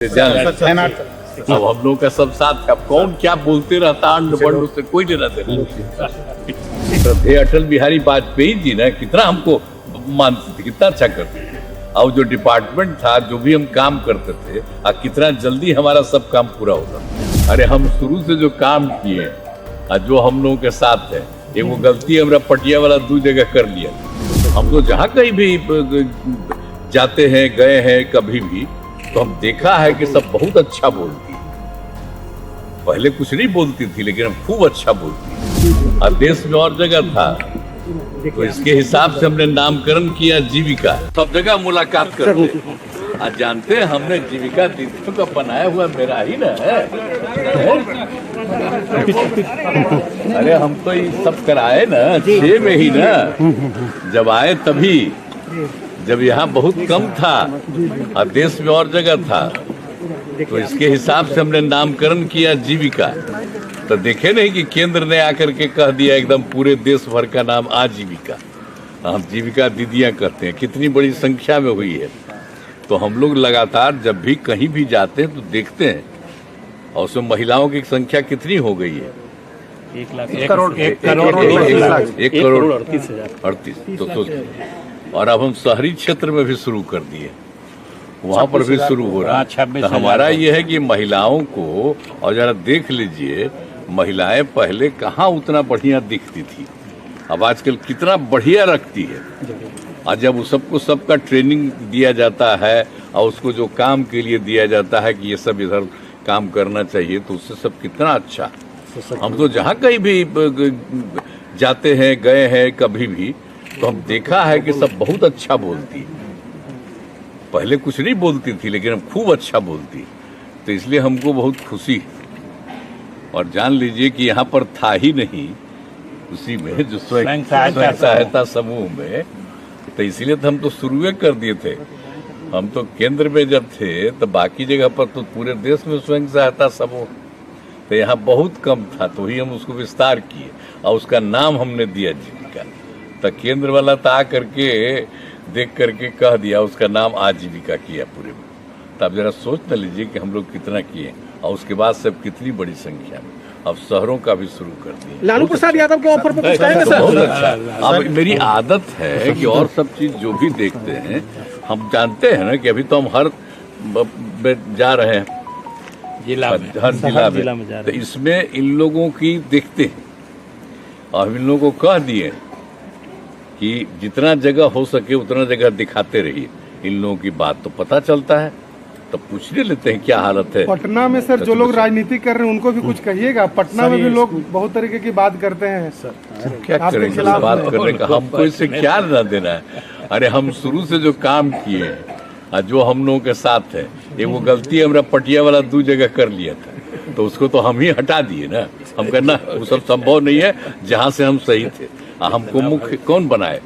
अब हम लोग का सब साथ है। अब कौन क्या बोलते रहता अंड बंड उससे कोई लेना देना। श्रद्धेय अटल बिहारी वाजपेयी जी ने कितना हमको मानते थे, कितना अच्छा करते थे। और जो डिपार्टमेंट था, जो भी हम काम करते थे, कितना जल्दी हमारा सब काम पूरा होता था। अरे हम शुरू से जो काम किए जो हम लोगों के साथ है, एक वो गलती हमारा पटिया वाला 2 जगह कर लिया। हम तो जहाँ कहीं भी जाते हैं, गए हैं कभी भी, तो हम देखा है कि सब बहुत अच्छा बोलती है। पहले कुछ नहीं बोलती थी, लेकिन अब खूब अच्छा बोलती है। और देश में और जगह था, तो इसके हिसाब से हमने नामकरण किया जीविका। सब जगह मुलाकात करते। आज जानते हैं, हमने जीविका दीदियों का बनाया हुआ मेरा ही ना है। अरे हम तो ये सब कराए ना 6 में ही ना, जब आए तभी, जब यहाँ बहुत कम था और देश में और जगह था, तो इसके हिसाब से हमने नामकरण किया जीविका। तो देखे नहीं कि केंद्र ने आकर के कह दिया एकदम पूरे देश भर का नाम आजीविका। हम जीविका दीदियां करते हैं, कितनी बड़ी संख्या में हुई है। तो हम लोग लगातार जब भी कहीं भी जाते हैं तो देखते हैं, और उसमें महिलाओं की संख्या कितनी हो गई है। 1 करोड़ 38। तो और अब हम शहरी क्षेत्र में भी शुरू कर दिए, वहां पर भी शुरू हो रहा है। तो हमारा ये है कि महिलाओं को, और जरा देख लीजिए, महिलाएं पहले कहाँ उतना बढ़िया दिखती थी, अब आजकल कितना बढ़िया रखती है। और जब उस सबको सबका ट्रेनिंग दिया जाता है, और उसको जो काम के लिए दिया जाता है कि ये सब इधर काम करना चाहिए, तो उससे सब कितना अच्छा। हम तो जहाँ कहीं भी जाते हैं, गए हैं कभी भी, तो हम देखा है कि सब बहुत अच्छा बोलती है। पहले कुछ नहीं बोलती थी, लेकिन अब खूब अच्छा बोलती। तो इसलिए हमको बहुत खुशी है। और जान लीजिए कि यहाँ पर था ही नहीं, उसी में जो स्वयं सहायता समूह में, तो इसलिए तो हम तो शुरू कर दिए थे। हम तो केंद्र में जब थे, तो बाकी जगह पर तो पूरे देश में स्वयं सहायता समूह, तो यहाँ बहुत कम था, तो ही हम उसको विस्तार किए और उसका नाम हमने दिया जीविका। तो केंद्र वाला तो आ करके देख करके कह दिया, उसका नाम आजीविका किया पूरे में। तो अब जरा सोच न लीजिए कि हम लोग कितना किए, और उसके बाद सब कितनी बड़ी संख्या में अब शहरों का भी शुरू कर दिए। लालू प्रसाद यादव के ऑफर पर कुछ कहेंगे सर? बहुत अच्छा। अब मेरी आदत है कि और सब चीज जो भी देखते हैं, हम जानते हैं ना कि अभी तो हम हर जा रहे हैं, हर जिला में, तो इसमें इन लोगों की देखते हैं, और इन लोगों को कह दिए कि जितना जगह हो सके उतना जगह दिखाते रहिए। इन लोगों की बात तो पता चलता है, तो पूछ लेते हैं क्या हालत है। पटना में सर जो लोग राजनीति कर रहे हैं उनको भी कुछ कहिएगा। पटना में भी लोग बहुत तरीके की बात करते हैं सर। क्या करेंगे बात करने का, हमको इससे क्या लेना देना है। अरे हम शुरू से जो काम किए हैं, जो हम लोगों के साथ है, एक वो गलती हमारा पटिया वाला 2 जगह कर लिया था, तो उसको तो हम ही हटा दिए ना। हम कहना वो सब संभव नहीं है, जहाँ से हम सही थे। हमको मुख्य कौन बनाए?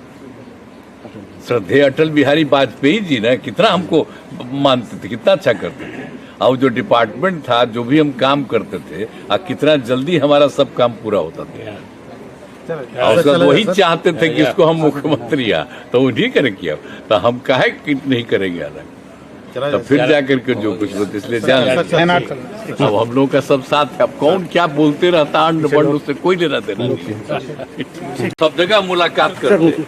श्रद्धेय अटल बिहारी वाजपेयी जी ने कितना हमको मानते थे, कितना अच्छा करते थे। और जो डिपार्टमेंट था, जो भी हम काम करते थे, कितना जल्दी हमारा सब काम पूरा होता था। और उसका वही चाहते थे कि इसको हम मुख्यमंत्री तो उन्हीं करे किया, तो हम काहे नहीं करेंगे अलग। तो फिर जाकर के जो कुछ बोलते, इसलिए जान अब हम लोग का सब साथ है। अब कौन क्या बोलते रहता अंड बंड उससे कोई लेना देना। सब जगह मुलाकात करते।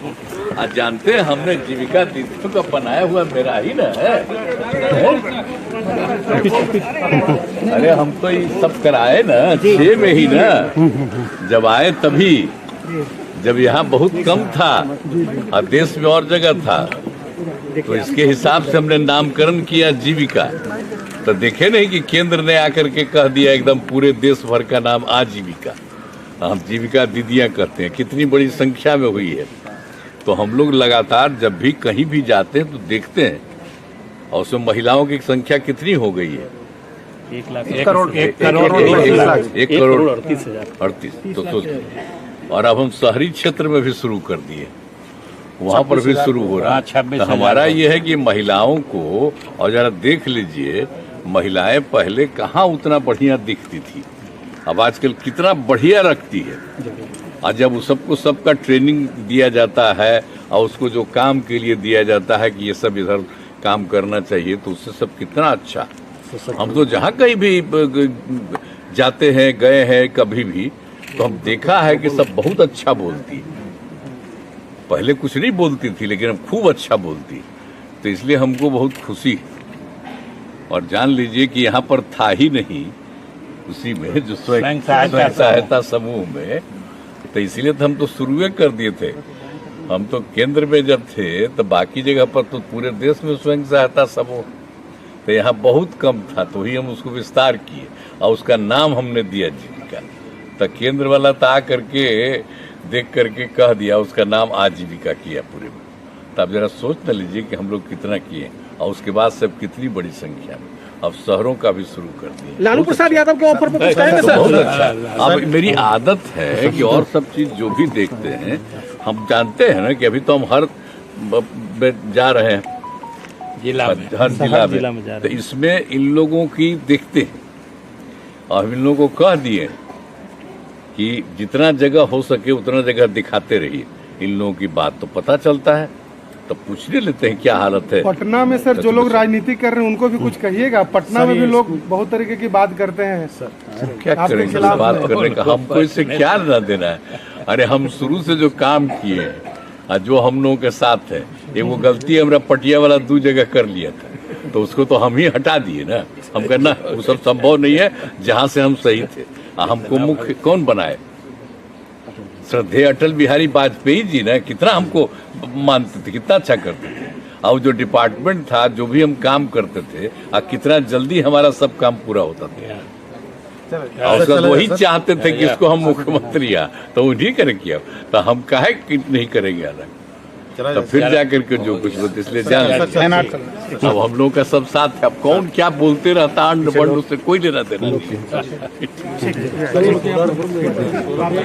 आज जानते हैं, हमने जीविका दीदियों का बनाया हुआ मेरा ही ना है। अरे हम तो ये सब कराए ना 6 में ही ना, जब आए तभी, जब यहाँ बहुत कम था और देश में और जगह था, तो इसके हिसाब से हमने नामकरण किया जीविका। तो देखे नहीं कि केंद्र ने आकर के कह दिया एकदम पूरे देश भर का नाम आजीविका। हम जीविका दीदियां करते हैं, कितनी बड़ी संख्या में हुई है। तो हम लोग लगातार जब भी कहीं भी जाते हैं तो देखते हैं, और उसमें महिलाओं की संख्या कितनी हो गई है। 1 करोड़ 38। तो और अब हम शहरी क्षेत्र में भी शुरू कर दिए, वहां पर भी शुरू हो रहा है। तो हमारा ये है कि महिलाओं को, और जरा देख लीजिए, महिलाएं पहले कहाँ उतना बढ़िया दिखती थी, अब आजकल कितना बढ़िया रखती है। और जब उस सबको सबका ट्रेनिंग दिया जाता है, और उसको जो काम के लिए दिया जाता है कि ये सब इधर काम करना चाहिए, तो उससे सब कितना अच्छा। हम तो जहाँ कहीं भी जाते हैं, गए हैं कभी भी, तो हम देखा है कि सब बहुत अच्छा बोलती है। पहले कुछ नहीं बोलती थी, लेकिन अब खूब अच्छा बोलती, तो इसलिए हमको बहुत खुशी है। और जान लीजिए कि यहाँ पर था ही नहीं उसी में जो स्वयं सहायता समूह में, तो इसलिए तो हम तो शुरू कर दिए थे। हम तो केंद्र में जब थे तो बाकी जगह पर तो पूरे देश में स्वयं सहायता समूह, तो यहाँ बहुत कम था, तो ही हम उसको विस्तार किए और उसका नाम हमने दिया जीविका। तो केंद्र वाला तो आ करके देख करके कह दिया, उसका नाम आजीविका किया पूरे में। तो अब जरा सोच न लीजिए कि हम लोग कितना किए, और उसके बाद सब कितनी बड़ी संख्या में अब शहरों का भी शुरू कर दिए। लालू प्रसाद यादव के ऑफर पर कुछ कहेंगे सर? बहुत अच्छा। अब मेरी आदत है कि और सब चीज जो भी देखते हैं, हम जानते हैं ना कि अभी तो हम हर जा रहे हैं जिला में, हर जिला में जा रहे तो इसमें इन लोगों की देखते हैं, और इन लोगों को कह दिए कि जितना जगह हो सके उतना जगह दिखाते रहिए। इन लोगों की बात तो पता चलता है, तो पूछ लेते हैं क्या हालत है। पटना में सर जो लोग राजनीति कर रहे हैं उनको भी कुछ कहिएगा। पटना में भी लोग बहुत तरीके की बात करते हैं सर। क्या करेंगे बात करने का, हमको इससे क्या लेना देना है। अरे हम शुरू से जो काम किए हैं और जो हम लोगों के साथ है, ये वो गलती हमारा पटिया वाला 2 जगह कर लिया था, तो उसको तो हम ही हटा दिए ना। हम कहना वो सब संभव नहीं है, जहाँ से हम सही थे। हमको मुख्य कौन बनाए? श्रद्धेय अटल बिहारी वाजपेयी जी ना, कितना हमको मानते थे, कितना अच्छा करते थे। और जो डिपार्टमेंट था, जो भी हम काम करते थे, कितना जल्दी हमारा सब काम पूरा होता था। और उसका वही चाहते थे कि इसको हम मुख्यमंत्री तो उन्हीं करे किया, तो हम काहे नहीं करेंगे अलग। तो फिर जाकर के जो कुछ बोलते, इसलिए जान अब हम लोगों का सब साथ है। अब कौन क्या बोलते रहता, अंड बंड, उससे कोई लेना देना नहीं।